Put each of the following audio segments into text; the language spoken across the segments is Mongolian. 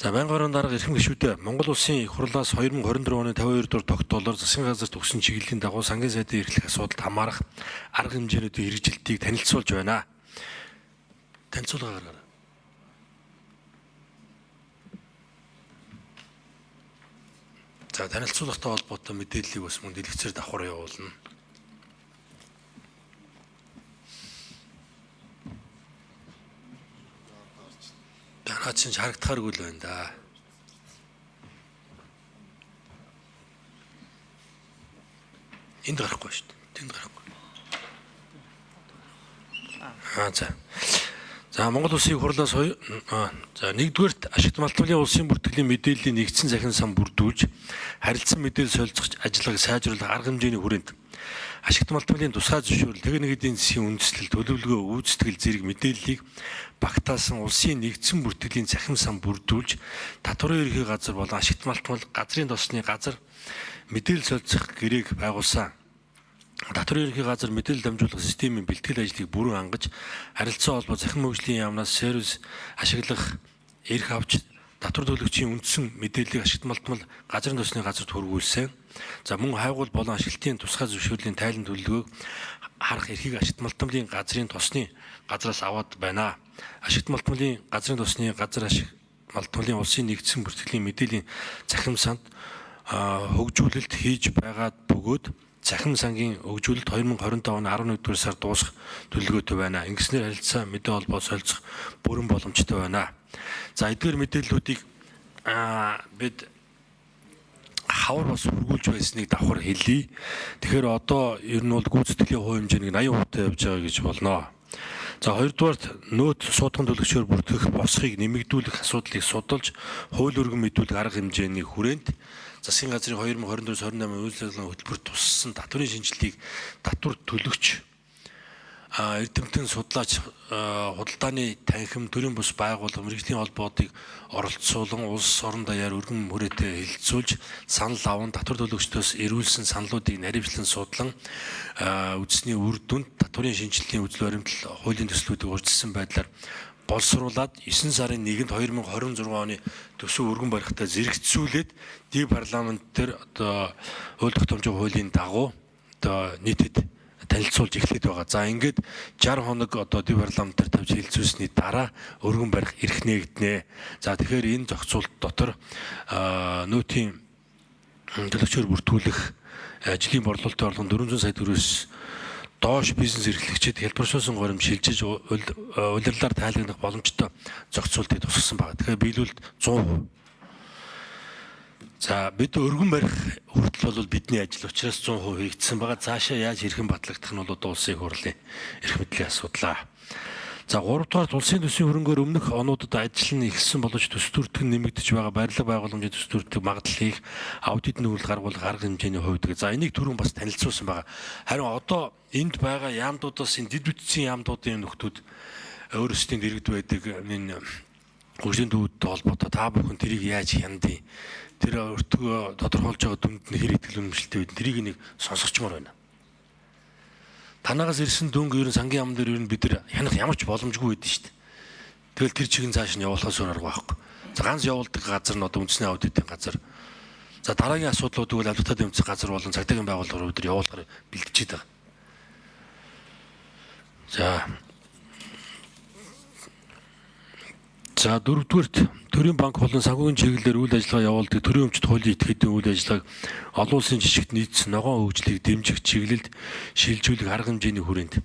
За байнгын орон дарга эрхэм гишүүдээ Монгол Улсын их хурлаас 2024 оны 52 дугаар тогтоолоор засгийн газарт өгсөн чиглэлийн дагуу сангийн сайдын эрхлэх асуудалд хамаарах арга хэмжээнүүдийн хэрэгжилтийг танилцуулж байна. Танилцуулга гаргаарай. За танилцуулгатай холбоотой мэдээллийг бас мөн дэлгэцээр давхар явуулна. Танаа чинь харагдахааргүй л байна да. Энд гарахгүй шүү дээ. Тэнд гарахгүй. За Монгол Улсын хурлаас нэгдүгээрт ашигт малтмалын улсын бүртгэлийн мэдээллийн нэгдсэн захин сан бүрдүүлж харилцан мэдээлэл солилцох ажиллагааг сайжруулах арга хэмжээний хүрээнд ашигт малтмалын тусгай зөвшөөрөл техник эдийн засгийн үндэслэл төлөвлөгөө үүсгэл зэрэг мэдээллийг багтаасан улсын нэгдсэн бүртгэлийн захин сан бүрдүүлж татварын ерхий газар болон ашигт малтмал газрын тосны газар мэдээлэл солилцох гэрээг байгуулсан. Татварын ерхий газар мэдээлэл дамжуулах системийн бэлтгэл ажлыг бүрэн хангаж харилцаа холбоо захин мөрөгжлийн яамнаас сервис ашиглах эрх авч татвар төлөгчийн үндсэн мэдээллийг ашигт малтмал газрын тосны газарт хүргүүлсэн. За мөн хайгуул болон ашиглалтын тусгай зөвшөөрлийн тайлан төлөвлөгөөг харах эрхийг ашигт малтмалын газрын тосны газраас аваад байна. Ашигт малтмалын газрын тосны газар ашигт малтмалын улсын нэгдсэн бүртгэлийн мэдээллийн захин санд хөгжүүлэлт хийж байгаад бөгөөд захин сангийн хөгжүүлэлт 2025 оны 11-р сард дуусах төлөвлөгөөтэй байна. Ингэснээр харилцаа мэдээ холбоо солилцох бүрэн боломжтой байна. За эдгээр мэдээллүүдийг бид хавар бас хүргүүлж байсныг давхар хэлье. Тэгэхээр одоо ер нь бол гүйцэтгэлийн хувь хэмжээний 80% явж байгаа гэж болно. За хоёрдугаарт нөөц суудган төлөгчөөр бүртгэх босхийг нэмэгдүүлэх асуудлыг судалж хууль өргөн мэдүүлэх арга хэмжээний хүрээнд засгийн газрын 2024-28 үйл ажиллагааны хөтөлбөрт туссан татварын шинжилгээг татвар төлөгч эрдэмтэн судлаач худалдааны танхим төрийн бус байгууллага мэргэжлийн холбоодыг оролцуулан улс орон даяар өргөн хүрээтэй хэлэлцүүлж санал аван татвар төлөгчдөөс эрүүлсэн саналуудыг наривчлан судлан үзсний үр дүнд татварын шинжилгээний үзэл баримтлал хуулийн төслүүдийг урьдчилсан байдлаар боловсруулад 9 сарын 1-нд 2026 оны төсөв өргөн барихтаа зэрэгцүүлээд ди парламент дээр одоо хууль тогтоомжийн хуулийн дагуу одоо нийтэд танилцуулж эхлэхэд байгаа. За ингээд 60 хоног одоо ди парламентаар тавьж хэлэлцүүлсний дараа өргөн барих эрх нээгдэнэ. За тэгэхээр энэ зохицуулт дотор нөөтийн төлөвчөөр бүртгүүлэх ажлын борлуулалтын орлого 400 сая төгрөгөөс доош бизнес эрхлэгчид хэлбэршүүлсэн горимж шилжиж улирлаар тайлгнах боломжтой зохицуултыг тусгасан байна. Тэгэхээр биелүүлэлт 100%. За бид өргөн барих хүртэл бол бидний ажил учраас 100% хийгдсэн байгаа. Цаашаа яаж хэрхэн батлагдах нь бол одоо улсын хурлын эрх мэдлийн асуудал. За 3 дугаарт улсын төсвийн хөрөнгөөр өмнөх онуудад ажил нь ихссэн боловч төс төртөг нэмэгдэж байгаа барилга байгууламжийн төс төртөг магадлалыг аудит нүүлэлт гаргуулах арга хэмжээний хувьд. За энийг түрүүн бас танилцуулсан байгаа. Харин одоо энд байгаа яамдуудаас энэ дэд бүтцийн яамдуудын нөхдүүд өөрсдийн дэргэд байдаг энэ хөгжлийн төвөдтэй холбоотой та бүхэн тэрийг яаж хяндыг тэр өртгөө тодорхойлж байгаа дүнд нь хэр итгэл үнэмшилтэй бид тэрийг нэг сонсгочмоор байна. Танаагаас ирсэн дөнгө ер нь сангийн яам дээр ер нь бид нар хянах ямар ч боломжгүй байдэн шүү дээ. Тэгэл тэр чиглэн цааш нь явуулахаас өөр арга байхгүй. За ганц явуулдаг газар нь одоо үндэсний аудитын газар. За дараагийн асуудлуудыг бол авилгатад тэмцэх газар болон цагдаагийн байгууллагаар өдөр явуулахаар бэлтжиж байгаа. За дөрөвдүгээрт төрийн банк болон санхүүгийн чиглэлээр үйл ажиллагаа явуулдаг төрийн өмчт хуулийн этгээдийн үйл ажиллагааг олон улсын жижигт нийцсэн ногоон хөгжлийг дэмжих чиглэлд шилжүүлэх арга хэмжээний хүрээнд.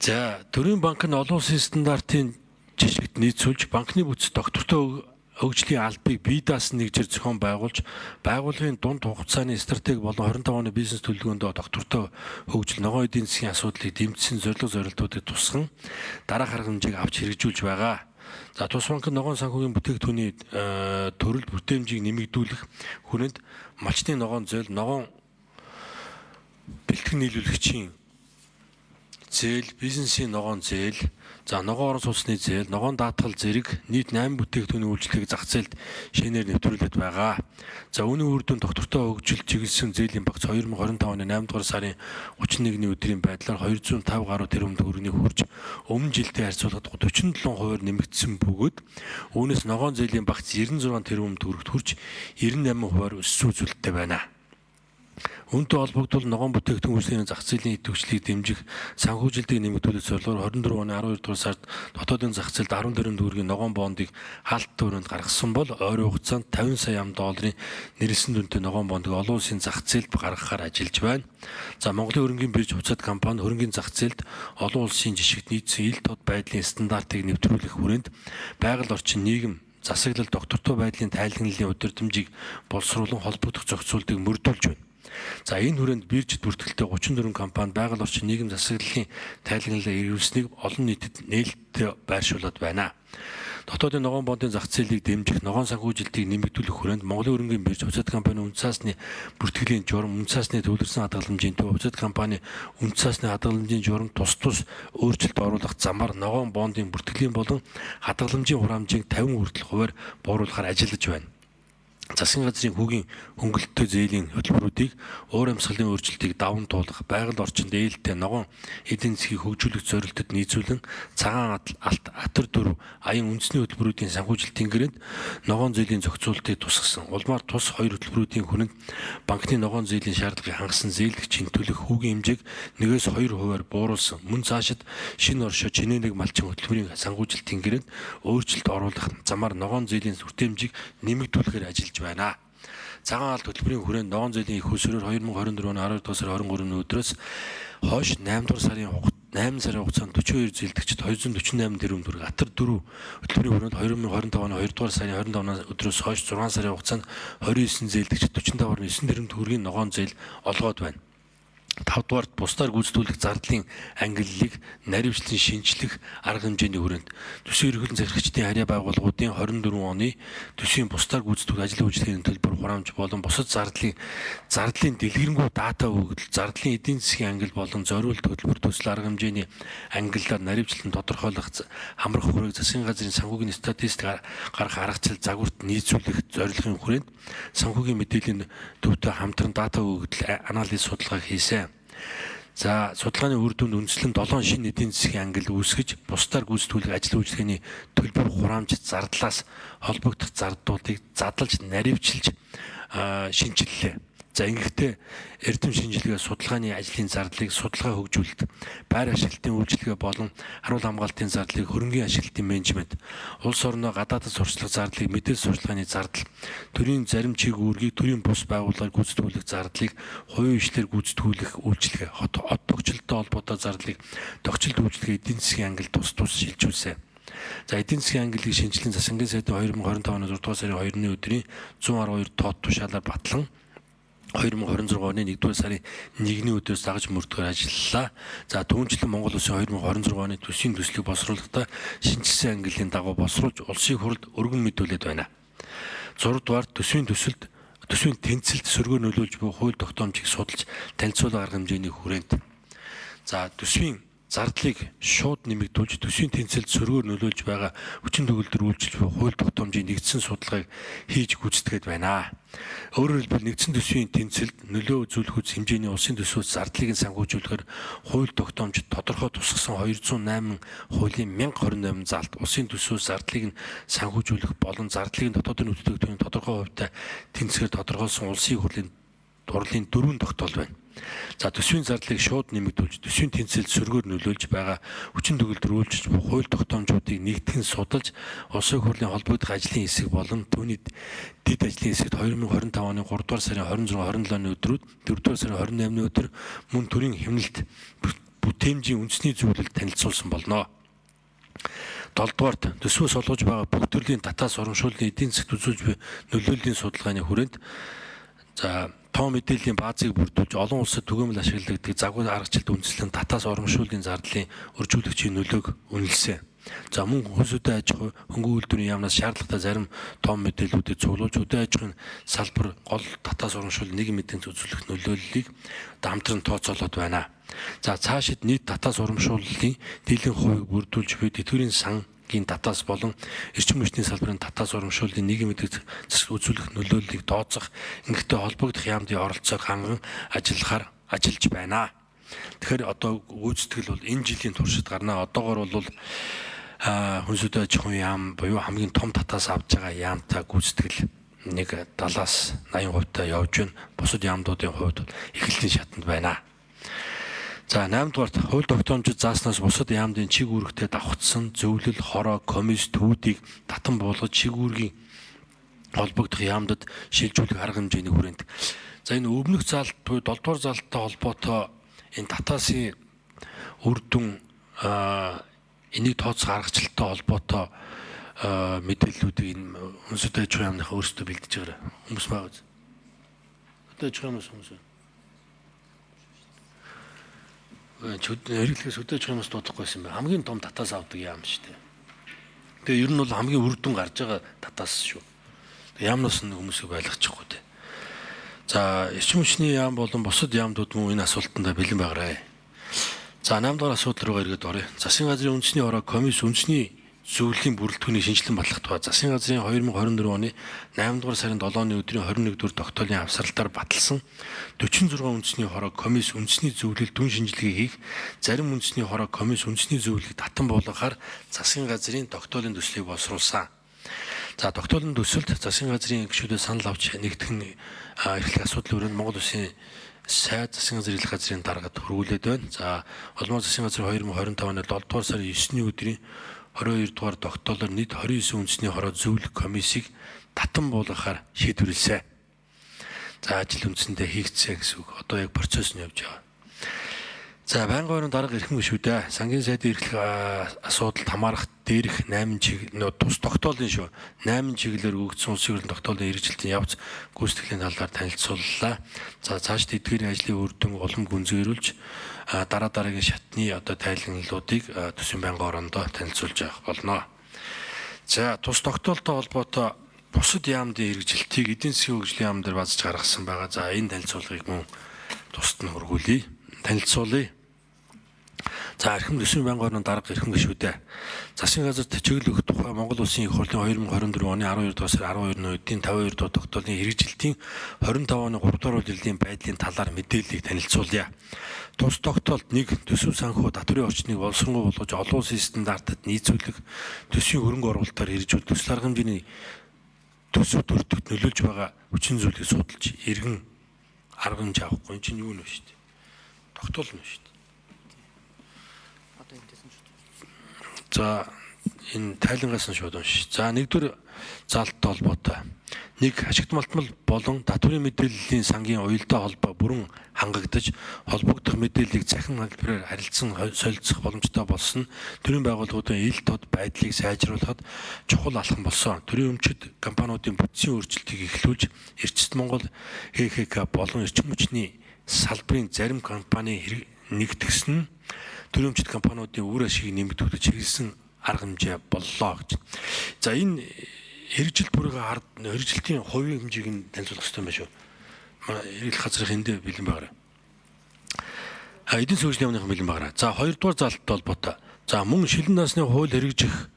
За төрийн банк нь олон улсын стандартын жижигт нийцүүлж банкны бүтц доктортой хөгжлийн албыг бие даасан нэгжээр зохион байгуулж байгууллагын дунд хугацааны стратеги болон 25 оны бизнес төлөвлөгөөндөө доктортой хөгжил ногоон эдийн засгийн асуудлыг дэмжсэн зорилтуудыг тусган дараах арга хэмжээг авч хэрэгжүүлж байгаа. За тус банк ногоон санхүүгийн бүтээгдэхүүний төрөл бүтээмжийг нэмэгдүүлэх хүрээнд малчны ногоон зөөл, ногоон бэлтгэн нийлүүлэгчийн зээл, бизнесийн ногоон зээл, За ногоон орон сууцны зээл, ногоон даатгал зэрэг нийт 8 бүтээгдэхүүний үйлчлэгийг зах зээлд шинээр нэвтрүүлээд байгаа. За үүний үр дүн доктортой хөгжил чиглэсэн зээлийн багц 2025 оны 8 дугаар сарын 31-ний өдрийн байдлаар 205 гаруй тэрбум төгрөгийг хүрж өмнө жилдээ харьцуулахад 47% нэмэгдсэн бөгөөд үүнээс ногоон зээлийн багц 96 тэрбум төгрөгт хүрч 98% өссөн үзүүлэлттэй байна. Үүнтэй холбогдвол ногоон бүтээгдэхүүн үйлчлэгийн зах зээлийн идэвхжлийг дэмжих санхүүжилтийг нэмэгдүүлэх зорилгоор 24 оны 12 дугаар сард дотоодын зах зээлд 10 тэрбум төгрөгийн ногоон бондыг хаалттай өрөөнд гаргасан бол ойрын хугацаанд 50 сая $50 нэрэлсэн дүнтэй ногоон бондыг олон улсын зах зээлд гаргахаар ажиллаж байна. За Монголын хөрөнгийн бирж хувьцаат компани хөрөнгийн зах зээлд олон улсын жишгт нийцсэн ил тод байдлын стандартыг нэвтрүүлэх хүрээнд байгаль орчин нийгэм засаглал доктортой байдлын тайлагналын удирдамжийг боловсруулан холбогдох зохицуултыг мөрдүүлж байна. За энэ хүрээнд биржид бүртгэлтэй 34 компани байгаль орчин нийгэм засаглалын тайлагналаа эргэлзсэнийг олон нийтэд нээлттэй байршуулад байна. Дотоодын ногоон бондын зах зээлийг дэмжих ногоон санхүүжилтийг нэмэгдүүлэх хүрээнд Монголын хөрөнгийн бирж хувьцаат компани үн цаасны бүртгэлийн журам, үн цаасны төвлөрсөн хадгаламжийн төв, хувьцаат компани үн цаасны хадгаламжийн журам тус өөрчлөлт оруулах замаар ногоон бондын бүртгэлийн болон хадгаламжийн хураамжийг 50% хүртэл хувиар бууруулахаар ажиллаж байна. Засгийн газрын хүүгийн хөнгөлөлттэй зээлийн хөтөлбөрүүдийг уур амьсгалын өөрчлөлтийг даван туулах, байгаль орчинд ээлтэй ногоон эдийн засгийг хөгжүүлэх зорилтод нийцүүлэн цагаан алт атар дөрв аян үндэсний хөтөлбөрүүдийн санхүүжилтийн гэрээнд ногоон зээлийн зохицуултыг тусгасан. Улмаар тус хоёр хөтөлбөрүүдийн хүрээнд банкны ногоон зээлийн шаардлагыг хангасан зээлдэх чинтүүлэх хүүгийн хэмжээг 1-2% бууруулсан. Мөн цаашид шинэ оршоо чинээнийг малчин хөтөлбөрийн санхүүжилтийн гэрээнд өөрчлөлт оруулах замаар ногоон зээлийн сүртээмжийг нэмэгдүүлэхээр ажиллаж байна. Цагаан алт хөтөлбөрийн хүрээнд ногоон зээлийн их хөлсөөр 2024 оны 12 дугаар сарын 23-ны өдрөөс хойш 8 дугаар сарын хугацаанд 42 зээлдэгчид 248 тэрбум төгрөг, атар 4 хөтөлбөрийн хүрээнд 2025 оны 2 дугаар сарын 25-наас өдрөөс хойш 6 сарын хугацаанд 29 зээлдэгчид 45.9 тэрбум төгрөгийн ногоон зээл олгоод байна. 5 дугаарт бусдаар гүйцэтгүүлэх зардлын ангиллалыг наривчлан шинжлэх арга хэмжээний хүрээнд төсвийн ерөнхийлөн захирагчдын харьяа байгууллагуудын 24 оны төсвийн бусдаар гүйцэтгэх ажил үйлчлэгийн төлбөр хураамж болон бусад зардлын дэлгэрэнгүй дата өгөгдөл, зардлын эдийн засгийн ангил болон зориулт хөтөлбөр төсөл арга хэмжээний ангиллаар наривчлан тодорхойлох хамрах хүрээг засгийн газрын санхүүгийн статистик гарах аргачлал загварт нийцүүлэх зорилгын хүрээнд санхүүгийн мэдээллийн төвтэй хамтран дата өгөгдөл анализ судалгаа хийсэн. За судалгааны үр дүнд үндэслэн 7 шинэ эдийн засгийн ангил үүсгэж бусдаар гүйцэтгүүлэх ажил үйлчлэгээний төлбөр хураамж зардлаас холбогдох зардуудыг задлж наривчилж шинжиллээ. За ингэхдээ эрдэм шинжилгээ судалгааны ажлын зардлыг судалгаа хөгжүүлэлт, байр ашиглалтын үйлчилгээ болон харуул хамгаалтын зардлыг хөрөнгийн ашиглалтын менежмент, улс орноо гадаадд сурчлах зардлыг мэдээлэл сурчлагын зардал, төрийн зарим чиг үүргийг төрийн бус байгууллагаар гүйцэтгүүлэх зардлыг хувийн хвшлэр гүйцэтгүүлэх үйлчилгээ, хот тогтчлолтой холбоотой зардлыг тогтчлолт үйлчилгээ эдийн засгийн ангил тус шилжүүлсэн. За эдийн засгийн ангиллыг шинжилэн засгийн сайдын 2025 оны 6 дугаар сарын 2-ны өдрийн 112 тоод тушаалаар батлан 2026 оны 1-р сарын 1-ний өдөөс дагаж мөрдөхөөр ажиллалаа. За түүнчлэн Монгол Улсын 2026 оны төсвийн төслийг боловсруулахдаа шинжилсэн ангиллын дагуу боловсруулж улсын хурлд өргөн мэдүүлээд байна. 6 дугаар төсвийн тэнцэлд сөргөөр нөлөөлж буй хууль тогтоомжийг судалж танилцуулах арга хэмжээний хүрээнд за төсвийн зардлыг шууд нэмэгдүүлж төсвийн тэнцэлд сөргөөр нөлөөлж байгаа хүчин төгөлдөр үйлчилж буй хууль тогтоомжийн нэгдсэн судалгааг хийж гүйцэтгээд байна. Өөрөөр хэлбэл нэгдсэн төсвийн тэнцэлд нөлөө үзүүлэх үс хэмжээний улсын төсвөөс зардлыг санхүүжүүлэхээр хууль тогтоомжид тодорхой тусгасан 208 хуулийн 1028 залт улсын төсвөөс зардлыг санхүүжүүлэх болон зардлыг дотоодын бүтээгдэхүүний тодорхой хувьтай тэнцэхээр тодорхойлсон улсын хурлын дурлалын 4 тогтоол байна. За төсвийн зардлыг шууд нэмэгдүүлж, төсвийн тэнцэлд сөргөөр нөлөөлж байгаа хүчин төгөлдөр үйлчилж буй хууль тогтоомжуудыг нэгтгэн судалж, улсын хурлын холбогдох ажлын хэсэг болон түүний дэд ажлын хэсэгт 2025 оны 3 дугаар сарын 26-27-ны өдрүүд, 4 дугаар сарын 28-ны өдөр мөн төрийн хэмнэлт бүтээмжийн үндэсний зөвлөлд танилцуулсан болно. 7 дугаарт төсвөөс олгож байгаа бүх төрлийн татаас урамшууллын эдийн засгт үзүүлж буй нөлөөллийн судалгааны хүрээнд за том мэдээллийн баазыг бүрдүүлж олон улсад түгээмэл ашиглагддаг загвар аргачлалд үндэслэн татаас урамшууллын зардлын өржүүлэгчийн нөлөөг үнэлсэн. За мөн хүнс үдэ аж ахуй хөнгөн үйлдвэрийн яамнаас шаардлагатай зарим том мэдээллүүдийг цуглуулж үдэ аж ахуйн салбар гол татаас урамшуул нийгмийн эдийн засгийн нөлөөллийг хамтран тооцоолоод байна. За цаашид нийт татаас урамшууллын дийлэн хувийг бүрдүүлж буй тэтгэврийн сангийн татаас болон эрчим хүчний салбарын татаас урамшууллын нийгмийн эдийн засгийн үзүүлэх нөлөөллийг тооцох ингэхтэй холбогдох яамдын оролцоог ханган ажиллаж байна. Тэгэхээр одоо гүйцэтгэл бол энэ жилийн туршид гарна. Одоогоор бол хүнс үдэ аж ахуйн яам буюу хамгийн том татаас авж байгаа яамтай гүйцэтгэл нэг 70-аас 80% явж байна. Бусад яамдуудын хувьд эхлэлийн шатанд байна. За 8 дугаарт хууль тогтоомжид зааснаас бусад яамдын чиг үүрэгтэй давхцсан зөвлөл, хороо, комисс, түүдийг татан буулгаж чиг үүргийн холбогдох яамдад шилжүүлэх арга хэмжээний хүрээнд. За энэ өвнөх заалт буюу 7 дугаар заалттай холбоотой энэ татаасын үр дүн энийг тооцох аргачлалтай холбоотой мэдээллүүдийг энэ хүнс үдэ аж ахуйн яамныхаа өөрсдөө бэлдэж байгаа хүмүүс байгаа. Үдэ аж ахуйн хүмүүс. Хэрэглээс үдэ аж ахуйнаас дуудахгүйсэн байна. Хамгийн том татаас авдаг яам шүү дээ. Тэгээ ер нь бол хамгийн үр дүн гарч байгаа татаас шүү. Яамнаас нь хүмүүсийг байлгачихгүй дээ. За эрчим хүчний яам болон бусад яамдууд мөн энэ асуултанд бэлэн байгаарай. За 8 дахь асуудал руугаа эргээд оръё. Засгийн газрын үндэсний хороо комисс үндэсний зөвлөлийн бүрэлдэхүүний шинжилэн батлагдав. Засгийн газрын 2024 оны 8 дугаар сарын 7-ны өдрийн 21 дугаар тогтоолын авсралтаар баталсан 46 үндэсний хороо комисс үндэсний зөвлөлд дүн шинжилгээ хийх, зарим үндэсний хороо комисс үндэсний зөвлөлийг татан буулгахаар засгийн газрын тогтоолын төслийг боловсруулсан. За тогтоолын төсөлд засгийн газрын гишүүдээс санал авч нэгтгэн эрхлэх асуудлын өрөөнд Монгол Улсын сайд засгийн газрын эрхлэх газрын даргад хөрвүүлээд байна. За улмаа засгийн газрын 2025 оны 7 дугаар сарын 9-ний өдрийн 22 дугаар тогтоолоор нийт 29 үндэсний хороо зөвлөх комиссийг татан буулгахаар шийдвэрлэсэн. За ажил үндсэндээ хийгдсэн гэсэн үг. Одоо яг процесс нь явж байгаа. За байнгын орон дарга эрхэм гишүүдээ сангийн сайдын эрхлэх асуудалд хамаарах дээрх 8 чиг тус тогтоолын шүү. 8 чиглэлээр өгөгдсөн улсын хурлын тогтоолын хэрэгжилтийн явц гүйцэтгэлийн талаар танилцууллаа. За цаашд эдгээрийн ажлын үр дүн улам гүнзгийрүүлж дараагийн шатны одоо тайлгналуудыг төсвийн байнгын орондоо танилцуулж явах болно. За тус тогтоолтой холбоотой бусад яамдын хэрэгжилтийг эдийн засгийн хөгжлийн яам дээр базж гаргасан байгаа. За энэ танилцуулгыг мөн тусад нь хургуулъя. Танилцуулъя. За эрхэм төсвийн байнгын орны дарга эрхэм гишүүдээ засгийн газарт чиглэл өгөх тухай Монгол Улсын их хурлын 2024 оны 12 дугаар сарын 12-ны үеийн 52 дугаар тогтоолын хэрэгжилтийн 25 оны 3 дугаар үеийн байдлын талаар мэдээллийг танилцуулъя. Тус тогтоолд 1. Төсөв санхүү татврын орчныг боловсронгуй болгож олон улсын стандартад нийцүүлэх, төсвийн хөрөнгө оруулалтаар хэрэгжүүл төсөл арга хэмжээний төсөв төрөлтөд нөлөөлж байгаа хүчин зүйлийг судалж иргэн арга хэмжээ авахгүй. Энэ чинь юу нэ шүү дээ. Тогтоол нь шүү дээ. За энэ тайлангаас нь шууд уншиж. За 1-р заалттай холбоотой. 1. Ашигт малтмал болон татврын мэдээллийн сангийн уялдаа холбоо бүрэн хангагдаж холбогдох мэдээллийг захин хэлбэрээр харилцан солилцох боломжтой болсон төрийн байгууллагуудын ил тод байдлыг сайжруулахад чухал алхам болсон. Төрийн өмчит компаниудын бүтцийн өөрчлөлтийг эхлүүлж Эрчит Монгол ХХК болон эрчим хүчний салбарын зарим компани нэгтгэсэн төрийн өмчит компаниудын үр ашгийг нэмэгдүүлэх чиглэсэн арга хэмжээ боллоо гэж. За энэ хэрэгжилт бүрийн хэрэгжилтийн хувийн хэмжээг нь танилцуулах хэрэгтэй юм байна шүү. Эрхлэх газрын энд бэлэн байгаарай. Эдийн засгийн хөгжлийн яамны бэлэн байгаарай. За 2 дугаар заалттай холбоотой. За мөн шилэн насны хууль хэрэгжих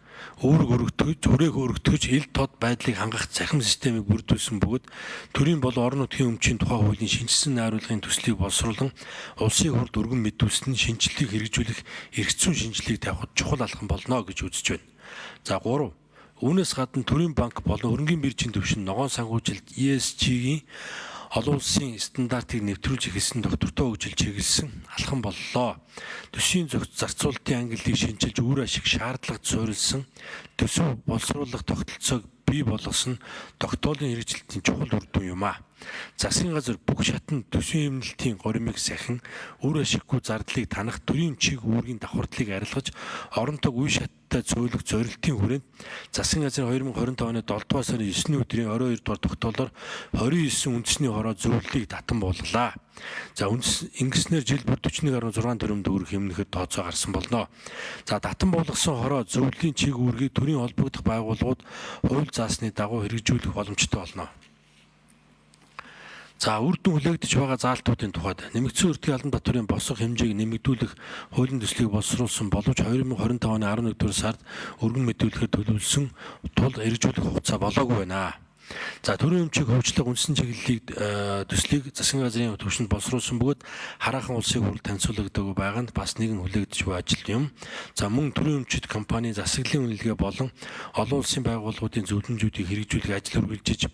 хүрээг өргөтгөж ил тод байдлыг хангах захим системийг бүрдүүлсэн бөгөөд төрийн болон орон нутгийн өмчийн тухай хуулийн шинжилсэн найруулгын төслийг боловсруулан улсын хурлд өргөн мэдүүлсэн шинжилгээг хэрэгжүүлэх эрх зүйн шинжилгээг тавихад чухал алхам болно гэж үзэж байна. За 3. Үүнээс гадна төрийн банк болон хөрөнгөний биржийн төвшин ногоон санхүүжилт ESG-ийн олон улсын стандартыг нэвтрүүлж эхэлсэн доктортой хөгжил чиглэсэн алхам боллоо. Төсвийн зарцуулалтын ангиллыг шинжилж үр ашиг шаардлагад суурилсан төсөв боловсруулах тогтолцоог бий болгосон тогтоолын хэрэгжилтийн чухал үр дүн юм а. Засгийн газар бүх шатнд төсвийн эмнэлтийн горимыг сахин, үр ашиггүй зардлыг танах, төрийн чиг үүргийн давхардлыг арилгаж, оронтог үе шаттай цөөлөх зорилтын хүрээнд засгийн газрын 2025 оны 7 дугаар сарын 9-ний өдрийн 22 дугаар тогтоолоор 29 үндэсний хороо зөвлөлийг татан буулгалаа. За ингэснээр жил бүр 41.6 тэрбум төгрөг хэмнэхэд тооцоо гарсан болно. За татан буулгасан хороо зөвлөлийн чиг үүргийг төрийн холбогдох байгууллагууд хууль заасны дагуу хэрэгжүүлэх боломжтой болно. За үр дүн хүлээгдэж байгаа заалтуудын тухайд нэмэгдсэн өртгийн Албанбаатарын босго хэмжээг нэмэгдүүлэх хуулийн төслийг боловсруулсан боловч 2025 оны 11-р сард өргөн мэдүүлэхэд төлөвлөсөн тул хэрэгжүүлэх хугацаа болоогүй байна. За төрийн өмчийг хөгжлөх үндсэн чиглэлийг төслийг засгийн газрын төвшөнд боловсруулсан бөгөөд хараахан улсыг хүрэл танилцуулагдаагүй байгаа нь бас нэгэн хүлээгдэж буй ажил юм. За мөн төрийн өмчит компани засаглалын үнэлгээ болон олон улсын байгууллагуудын зөвлөмжүүдийг хэрэгжүүлэх ажил үргэлжиж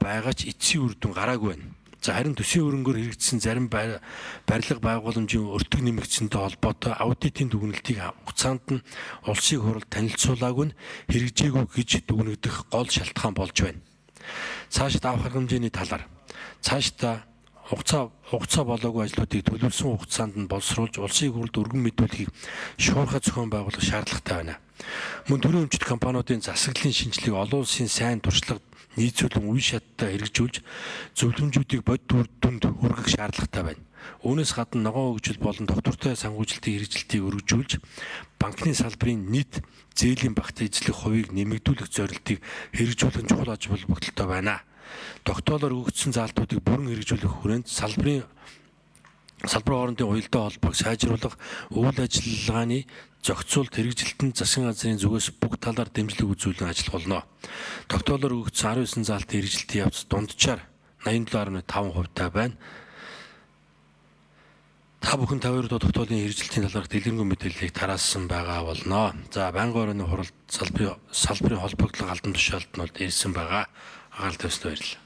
байгаа ч эцсийн үр дүн гараагүй байна. За харин төсвийн хөрөнгөөр хэрэгжсэн зарим барилга байгууламжийн өртөг нэмэгдсэнтэй холбоотой аудитын дүгнэлтийг хугацаанд нь улсын хуралд танилцуулаагүй нь хэрэгжээгүй гэж дүгнэгдэх гол шалтгаан болж байна. Цаашид авах хэмжээний талаар цаашдаа хугацаа болоогүй ажлуудыг төлөвлөсөн хугацаанд нь боловсруулж улсын хуралд өргөн мэдүүлэхийг шуурхай зохион байгуулах шаардлагатай байна. Мөн төрийн өмчит компаниудын засаглалын шинжилгээг олон улсын сайн туршлага нийцүүлэн үе шаттай хэрэгжүүлж зөвлөмжүүдийг бодит үр дүнд хүргэх шаардлагатай байна. Үүнээс гадна ногоон хөгжил болон доктортой санхүүжилтийн хэрэгжилтийг өргөжүүлж банкны салбарын нийт зээлийн багт эзлэх хувийг нэмэгдүүлэх зорилтыг хэрэгжүүлэх нь чухал ач холбогдолтой байна. Тогтоолоор өгөгдсөн заалтуудыг бүрэн хэрэгжүүлэх хүрээнд салбар хоорондын уялдаа холбоог сайжруулах, үйл ажиллагааны зохицуулт хэрэгжилтэнд засгийн газрын зүгээс бүх талаар дэмжлэг үзүүлэн ажиллах болно. Тогтоолоор өгөгдсөн 19 заалтын хэрэгжилтийн явц дунджаар 87.5% байна. Та бүхэн 52 дахь тогтоолын хэрэгжилтийн талаарх дэлгэрэнгүй мэдээллийг тараасан байгаа болно. За байнгын орны хуралд салбарын холбогдлого албан тушаалд нь ирсэн байгаа. Агаал тавьсан баярлалаа.